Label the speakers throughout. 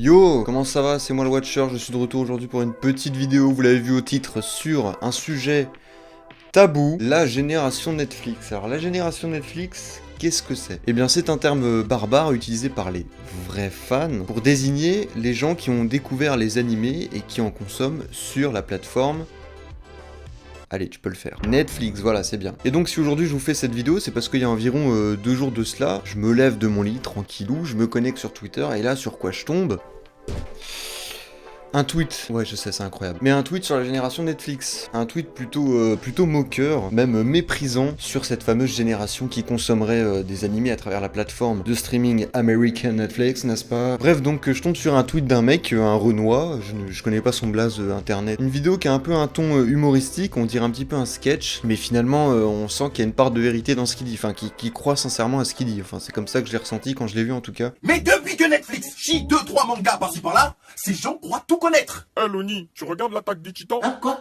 Speaker 1: Yo, comment ça va? C'est moi le Watcher, je suis de retour aujourd'hui pour une petite vidéo, vous l'avez vu au titre, sur un sujet tabou, la génération Netflix. Alors la génération Netflix, qu'est-ce que c'est? Eh bien c'est un terme barbare utilisé par les vrais fans pour désigner les gens qui ont découvert les animés et qui en consomment sur la plateforme. Allez, tu peux le faire. Netflix, voilà, c'est bien. Et donc si aujourd'hui je vous fais cette vidéo, c'est parce qu'il y a environ 2 jours de cela, je me lève de mon lit, tranquillou, je me connecte sur Twitter, et là, sur quoi je tombe? Un tweet, ouais je sais c'est incroyable, mais un tweet sur la génération Netflix, un tweet plutôt moqueur, même méprisant sur cette fameuse génération qui consommerait des animés à travers la plateforme de streaming American Netflix, n'est-ce pas? Bref, donc je tombe sur un tweet d'un mec, un Renoir, je connais pas son blaze internet, une vidéo qui a un peu un ton humoristique, on dirait un petit peu un sketch, mais finalement on sent qu'il y a une part de vérité dans ce qu'il dit, enfin qui croit sincèrement à ce qu'il dit, enfin c'est comme ça que je l'ai ressenti quand je l'ai vu en tout cas.
Speaker 2: Mais depuis que Netflix chie 2-3 mangas par-ci par-là, ces gens croient tout connaître.
Speaker 3: Loni, tu regardes l'attaque des titans?
Speaker 2: Hein, quoi?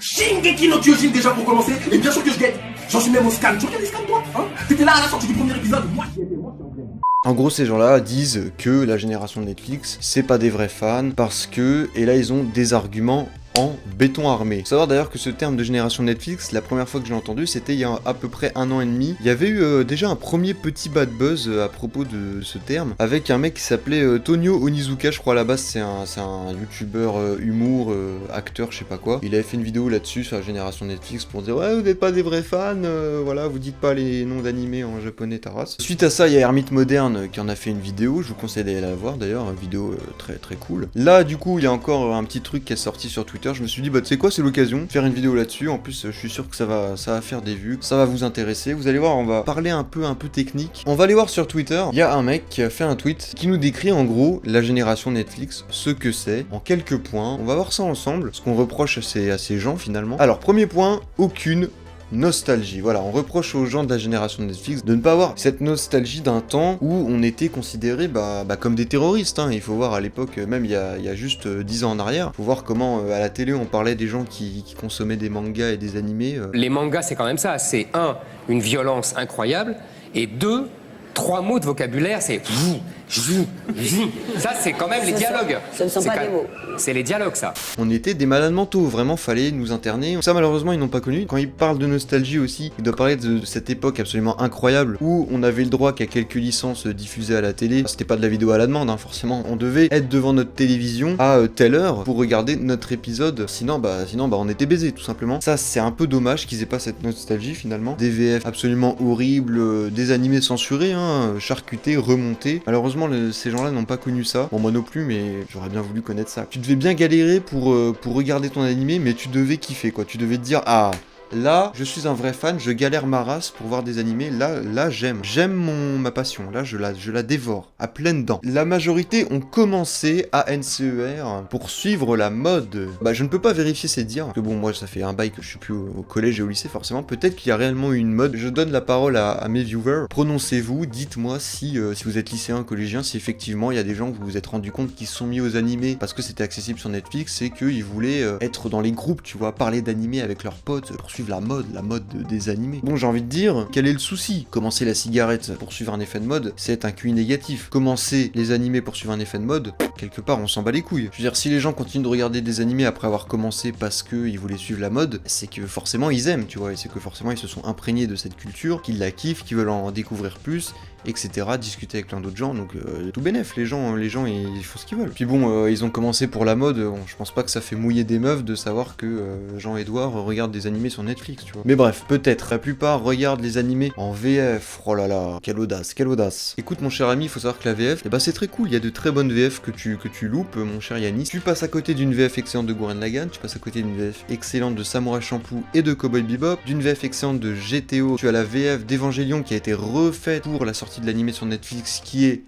Speaker 2: Shingeki no Kyojin déjà pour commencer, et bien sûr que je guette. J'en suis même au scan. Tu regardes les scans toi? Hein? T'étais là à la sortie du premier épisode, moi j'y étais, moi j'y étais.
Speaker 1: En gros, ces gens-là disent que la génération de Netflix, c'est pas des vrais fans, parce que, et là ils ont des arguments en béton armé. Faut savoir d'ailleurs que ce terme de génération Netflix, la première fois que je l'ai entendu, c'était il y a à peu près 1 an et demi. Il y avait eu déjà un premier petit bad buzz à propos de ce terme, avec un mec qui s'appelait Tonio Onizuka, je crois à la base c'est un youtubeur humour, acteur, je sais pas quoi. Il avait fait une vidéo là-dessus sur la génération Netflix pour dire ouais vous n'êtes pas des vrais fans, voilà, vous dites pas les noms d'animés en japonais taras. Suite à ça, il y a Hermite Moderne qui en a fait une vidéo, je vous conseille d'aller la voir d'ailleurs, une vidéo très très cool. Là du coup il y a encore un petit truc qui est sorti sur Twitter. Je me suis dit bah tu sais quoi, c'est l'occasion de faire une vidéo là-dessus, en plus je suis sûr que ça va faire des vues, ça va vous intéresser, vous allez voir, on va parler un peu technique. On va aller voir sur Twitter, il y a un mec qui a fait un tweet qui nous décrit en gros la génération Netflix, ce que c'est, en quelques points, on va voir ça ensemble, ce qu'on reproche à ces gens finalement. Alors premier point, aucune nostalgie. Voilà, on reproche aux gens de la génération de Netflix de ne pas avoir cette nostalgie d'un temps où on était considérés comme des terroristes. Hein. Il faut voir à l'époque, même il y a juste 10 ans en arrière, il faut voir comment à la télé on parlait des gens qui consommaient des mangas et des animés.
Speaker 4: Les mangas, c'est quand même ça. C'est une violence incroyable, et 3 mots de vocabulaire, c'est ça, c'est quand même les dialogues.
Speaker 5: Ce ne sont pas des mots.
Speaker 4: C'est les dialogues, ça.
Speaker 1: On était des malades mentaux, vraiment fallait nous interner. Ça malheureusement ils n'ont pas connu. Quand ils parlent de nostalgie aussi, ils doivent parler de cette époque absolument incroyable où on avait le droit qu'à quelques licences diffusées à la télé. C'était pas de la vidéo à la demande, hein, forcément. On devait être devant notre télévision à telle heure pour regarder notre épisode. Sinon on était baisés tout simplement. Ça c'est un peu dommage qu'ils aient pas cette nostalgie finalement. Des VF absolument horribles, des animés censurés, hein, charcutés, remontés. Malheureusement ces gens-là n'ont pas connu ça. Bon moi non plus, mais j'aurais bien voulu connaître ça. Tu devais bien galérer pour regarder ton animé, mais tu devais kiffer quoi. Tu devais te dire ah là, je suis un vrai fan, je galère ma race pour voir des animés, là j'aime ma passion, là je la dévore, à pleines dents. La majorité ont commencé à NCER pour suivre la mode. Bah je ne peux pas vérifier ces dires, parce que bon moi ça fait un bail que je suis plus au collège et au lycée forcément, peut-être qu'il y a réellement eu une mode. Je donne la parole à mes viewers, prononcez-vous, dites-moi si vous êtes lycéen, collégien, si effectivement il y a des gens que vous vous êtes rendu compte qui se sont mis aux animés parce que c'était accessible sur Netflix et qu'ils voulaient être dans les groupes, tu vois, parler d'animés avec leurs potes, pour suivre la mode des animés. Bon, j'ai envie de dire, quel est le souci? Commencer la cigarette pour suivre un effet de mode, c'est un QI négatif. Commencer les animés pour suivre un effet de mode, quelque part, on s'en bat les couilles. Je veux dire, si les gens continuent de regarder des animés après avoir commencé parce qu'ils voulaient suivre la mode, c'est que forcément ils aiment, tu vois, et c'est que forcément ils se sont imprégnés de cette culture, qu'ils la kiffent, qu'ils veulent en découvrir plus, etc. Discuter avec plein d'autres gens, donc tout bénef, les gens ils font ce qu'ils veulent. Puis bon, ils ont commencé pour la mode, bon, je pense pas que ça fait mouiller des meufs de savoir que Jean-Edouard regarde des animés sur Netflix, tu vois. Mais bref, peut-être, la plupart regardent les animés en VF, oh là là, quelle audace, quelle audace. Écoute mon cher ami, il faut savoir que la VF, c'est très cool, il y a de très bonnes VF que tu loupes, mon cher Yanis. Tu passes à côté d'une VF excellente de Gurren Lagann, tu passes à côté d'une VF excellente de Samurai Champloo et de Cowboy Bebop, d'une VF excellente de GTO, tu as la VF d'Evangelion qui a été refaite pour la sortie de l'animé sur Netflix qui est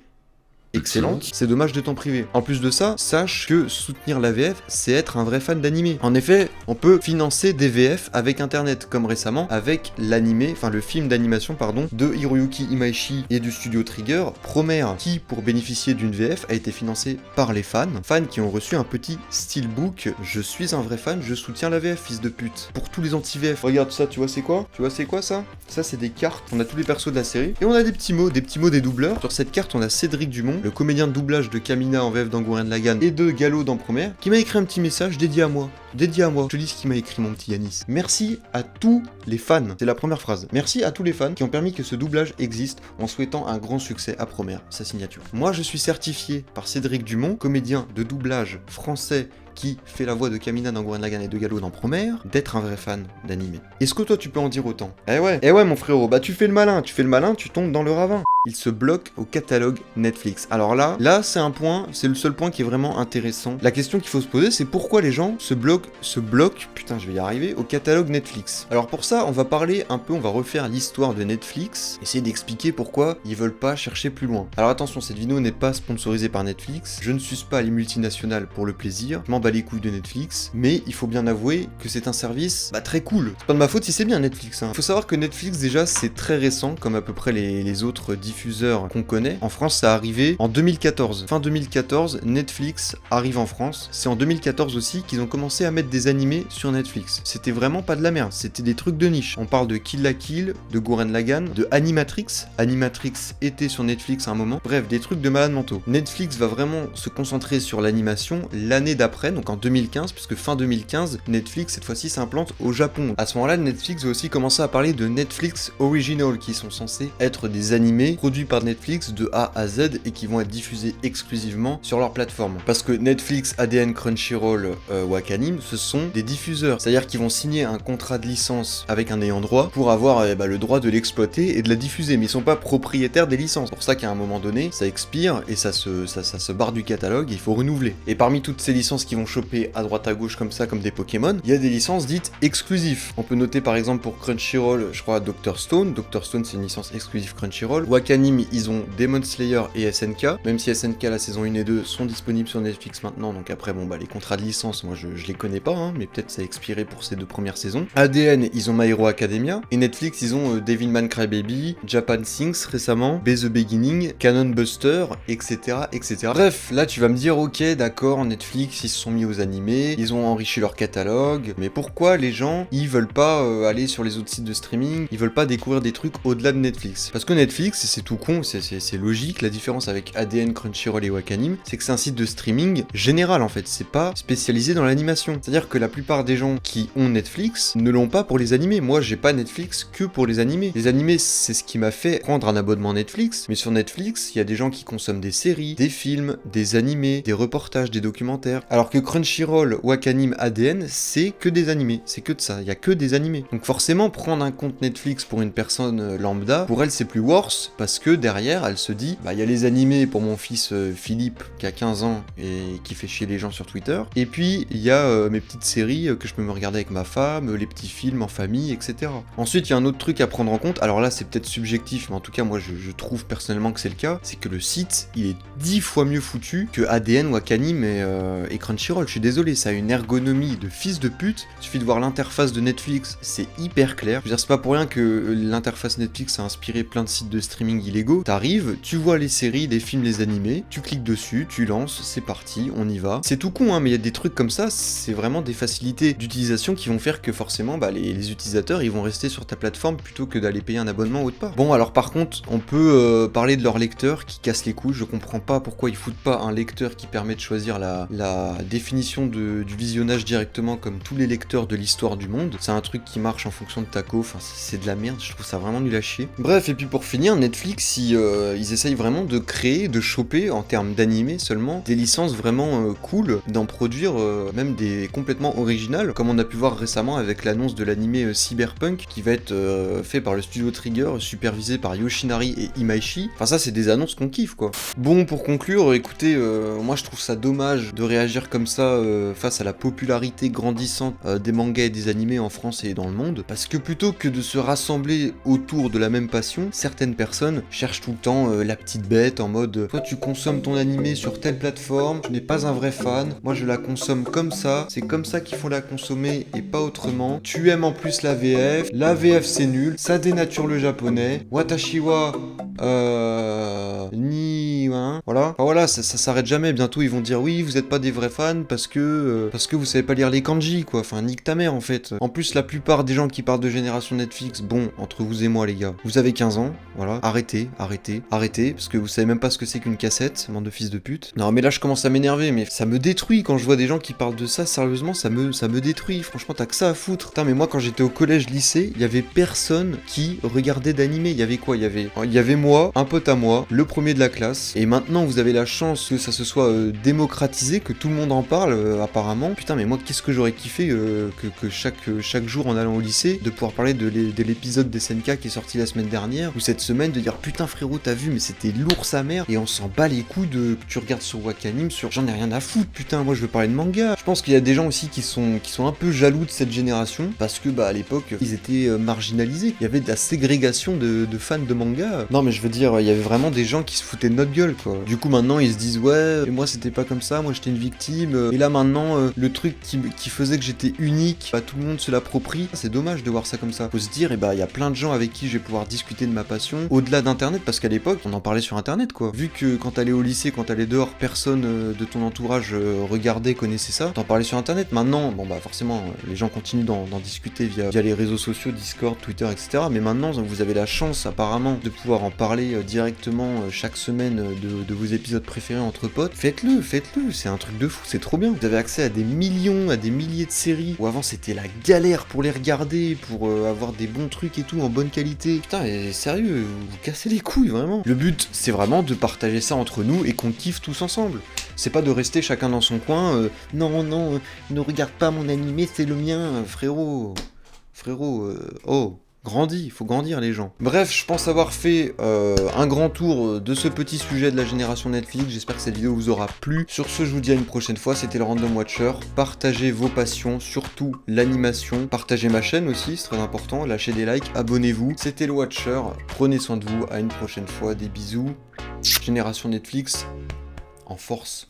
Speaker 1: excellente, c'est dommage de t'en priver. En plus de ça, sache que soutenir la VF, c'est être un vrai fan d'animé. En effet, on peut financer des VF avec internet, comme récemment avec l'animé, enfin le film d'animation, pardon, de Hiroyuki Imaishi et du studio Trigger, Promare, qui, pour bénéficier d'une VF, a été financé par les fans qui ont reçu un petit steelbook, je suis un vrai fan, je soutiens la VF, fils de pute. Pour tous les anti-VF, regarde ça, tu vois c'est quoi? Tu vois c'est quoi ça? Ça c'est des cartes, on a tous les persos de la série, et on a des petits mots des doubleurs. Sur cette carte, on a Cédric Dumont, le comédien de doublage de Kamina en VF dans Gurren Lagann et de Gallo dans Promare, qui m'a écrit un petit message dédié à moi. Dédié à moi. Je te dis ce qu'il m'a écrit, mon petit Yanis. Merci à tous les fans. C'est la première phrase. Merci à tous les fans qui ont permis que ce doublage existe en souhaitant un grand succès à Promare, sa signature. Moi, je suis certifié par Cédric Dumont, comédien de doublage français qui fait la voix de Kamina dans Gurren Lagann et de Gallo dans Promare, d'être un vrai fan d'anime. Est-ce que toi tu peux en dire autant? Eh ouais mon frérot, bah tu fais le malin, tu tombes dans le ravin. Il se bloque au catalogue Netflix. Alors là c'est un point, c'est le seul point qui est vraiment intéressant. La question qu'il faut se poser, c'est pourquoi les gens se bloquent, putain je vais y arriver, au catalogue Netflix. Alors pour ça, on va parler un peu, on va refaire l'histoire de Netflix, essayer d'expliquer pourquoi ils veulent pas chercher plus loin. Alors attention, cette vidéo n'est pas sponsorisée par Netflix, je ne suce pas les multinationales pour le plaisir, je m'en bats les couilles de Netflix, mais il faut bien avouer que c'est un service très cool. C'est pas de ma faute si c'est bien Netflix. Faut savoir que Netflix déjà c'est très récent, comme à peu près les autres diffuseurs qu'on connaît. En France, ça arrivé en 2014. Fin 2014, Netflix arrive en France. C'est en 2014 aussi qu'ils ont commencé à mettre des animés sur Netflix. C'était vraiment pas de la merde, c'était des trucs de niche. On parle de Kill la Kill, de Gurren Lagann, de Animatrix. Animatrix était sur Netflix à un moment. Bref, des trucs de malades mentaux. Netflix va vraiment se concentrer sur l'animation l'année d'après, donc en 2015, puisque fin 2015, Netflix cette fois-ci s'implante au Japon. À ce moment-là, Netflix va aussi commencer à parler de Netflix Original, qui sont censés être des animés produits par Netflix de A à Z et qui vont être diffusés exclusivement sur leur plateforme. Parce que Netflix, ADN, Crunchyroll, Wakanim, ce sont des diffuseurs. C'est-à-dire qu'ils vont signer un contrat de licence avec un ayant droit pour avoir le droit de l'exploiter et de la diffuser, mais ils sont pas propriétaires des licences. C'est pour ça qu'à un moment donné, ça expire et ça se barre du catalogue et il faut renouveler. Et parmi toutes ces licences qui vont choper à droite à gauche comme ça, comme des Pokémon, il y a des licences dites exclusives. On peut noter par exemple pour Crunchyroll, je crois Dr. Stone. Dr. Stone c'est une licence exclusive Crunchyroll. Wakanim, ils ont Demon Slayer et SNK, même si SNK la saison 1 et 2 sont disponibles sur Netflix maintenant, donc après les contrats de licence, moi je les connais pas, mais peut-être ça a expiré pour ces 2 premières saisons. ADN, ils ont My Hero Academia, et Netflix, ils ont Devilman Crybaby, Japan Things récemment, Be the Beginning, Cannon Buster, etc. Bref, là tu vas me dire, ok d'accord, Netflix, ils se sont mis aux animés, ils ont enrichi leur catalogue, mais pourquoi les gens, ils veulent pas aller sur les autres sites de streaming, ils veulent pas découvrir des trucs au-delà de Netflix? Parce que Netflix, c'est tout con, c'est logique, la différence avec ADN, Crunchyroll et Wakanim, c'est que c'est un site de streaming général en fait, c'est pas spécialisé dans l'animation. C'est-à-dire que la plupart des gens qui ont Netflix ne l'ont pas pour les animés. Moi, j'ai pas Netflix que pour les animés. Les animés, c'est ce qui m'a fait prendre un abonnement Netflix, mais sur Netflix, il y a des gens qui consomment des séries, des films, des animés, des reportages, des documentaires, alors que Crunchyroll, Wakanim, ADN, c'est que des animés, c'est que de ça, il y a que des animés. Donc forcément, prendre un compte Netflix pour une personne lambda, pour elle c'est plus worse, parce que derrière, elle se dit, il y a les animés pour mon fils Philippe, qui a 15 ans et qui fait chier les gens sur Twitter, et puis il y a mes petites séries que je peux me regarder avec ma femme, les petits films en famille, etc. Ensuite, il y a un autre truc à prendre en compte, alors là c'est peut-être subjectif, mais en tout cas moi je trouve personnellement que c'est le cas, c'est que le site, il est 10 fois mieux foutu que ADN, Wakanim et Crunchyroll. Je suis désolé, ça a une ergonomie de fils de pute, il suffit de voir l'interface de Netflix, c'est hyper clair. Je veux dire, c'est pas pour rien que l'interface Netflix a inspiré plein de sites de streaming illégaux. T'arrives, tu vois les séries, les films, les animés, tu cliques dessus, tu lances, c'est parti, on y va. C'est tout con, mais il y a des trucs comme ça, c'est vraiment des facilités d'utilisation qui vont faire que forcément, les utilisateurs, ils vont rester sur ta plateforme plutôt que d'aller payer un abonnement autre part. Bon, alors par contre, on peut parler de leur lecteur qui casse les couilles. Je comprends pas pourquoi ils foutent pas un lecteur qui permet de choisir la définition du visionnage directement comme tous les lecteurs de l'histoire du monde. C'est un truc qui marche en fonction de ta co, enfin c'est de la merde, je trouve ça vraiment nul à chier. Bref, et puis pour finir, Netflix, ils essayent vraiment de créer, de choper en termes d'animé seulement, des licences vraiment cool, d'en produire même des complètement originales, comme on a pu voir récemment avec l'annonce de l'animé Cyberpunk, qui va être fait par le studio Trigger, supervisé par Yoshinari et Imaishi. Enfin ça, c'est des annonces qu'on kiffe quoi. Bon, pour conclure, écoutez, moi je trouve ça dommage de réagir comme ça face à la popularité grandissante des mangas et des animés en France et dans le monde, parce que plutôt que de se rassembler autour de la même passion, certaines personnes cherchent tout le temps la petite bête en mode toi tu consommes ton animé sur telle plateforme, tu n'es pas un vrai fan, moi je la consomme comme ça, c'est comme ça qu'il faut la consommer et pas autrement, tu aimes en plus la VF c'est nul, ça dénature le japonais, watashi wa ni hein. Voilà. Enfin, voilà, ça s'arrête jamais. Bientôt ils vont dire oui, vous êtes pas des vrais fans parce que vous savez pas lire les kanji, quoi. Enfin, nique ta mère en fait. En plus, la plupart des gens qui parlent de génération Netflix, bon, entre vous et moi les gars, vous avez 15 ans, voilà. Arrêtez, parce que vous savez même pas ce que c'est qu'une cassette, bande de fils de pute. Non mais là je commence à m'énerver, mais ça me détruit quand je vois des gens qui parlent de ça, sérieusement, ça me détruit. Franchement, t'as que ça à foutre. Putain, mais moi quand j'étais au collège, lycée, il y avait personne qui regardait d'animé. Il y avait quoi? Il y avait moi, un pote à moi, le premier de la classe, et maintenant vous avez la chance que ça se soit démocratisé, que tout le monde en parle apparemment. Putain, mais moi qu'est-ce que j'aurais kiffé que chaque jour en allant au lycée, de pouvoir parler de l'épisode des SNK qui est sorti la semaine dernière, ou cette semaine, de dire putain frérot, t'as vu, mais c'était lourd sa mère, et on s'en bat les couilles que tu regardes sur Wakanim, j'en ai rien à foutre, putain, moi je veux parler de manga. Je pense qu'il y a des gens aussi qui sont un peu jaloux de cette génération, parce que à l'époque, ils étaient marginalisés. Il y avait de la ségrégation de fans de manga. Non mais je veux dire, il y avait vraiment des gens qui se foutaient de notre gueule, quoi. Du coup maintenant ils se disent ouais, et moi c'était pas comme ça, moi j'étais une victime, et là maintenant le truc qui faisait que j'étais unique, tout le monde se l'approprie. C'est dommage de voir ça comme ça. Faut se dire, il y a plein de gens avec qui je vais pouvoir discuter de ma passion, au-delà d'internet, parce qu'à l'époque on en parlait sur internet, quoi. Vu que quand t'allais au lycée, quand t'allais dehors, personne de ton entourage regardait, connaissait ça, t'en parlais sur internet. Maintenant, bon forcément, les gens continuent d'en discuter via les réseaux sociaux, Discord, Twitter, etc. Mais maintenant, vous avez la chance apparemment de pouvoir en parler directement chaque semaine de vos épisodes préférés entre potes. Faites-le, c'est un truc de fou, c'est trop bien. Vous avez accès à des millions, à des milliers de séries, où avant c'était la galère pour les regarder, pour avoir des bons trucs et tout, en bonne qualité. Putain, et sérieux, vous cassez les couilles, vraiment. Le but, c'est vraiment de partager ça entre nous et qu'on kiffe tous ensemble. C'est pas de rester chacun dans son coin, non, ne regarde pas mon animé, c'est le mien, frérot, oh, grandis, faut grandir les gens. Bref, je pense avoir fait un grand tour de ce petit sujet de la génération Netflix, j'espère que cette vidéo vous aura plu. Sur ce, je vous dis à une prochaine fois, c'était le Random Watcher, partagez vos passions, surtout l'animation, partagez ma chaîne aussi, c'est très important, lâchez des likes, abonnez-vous, c'était le Watcher, prenez soin de vous, à une prochaine fois, des bisous, génération Netflix, en force.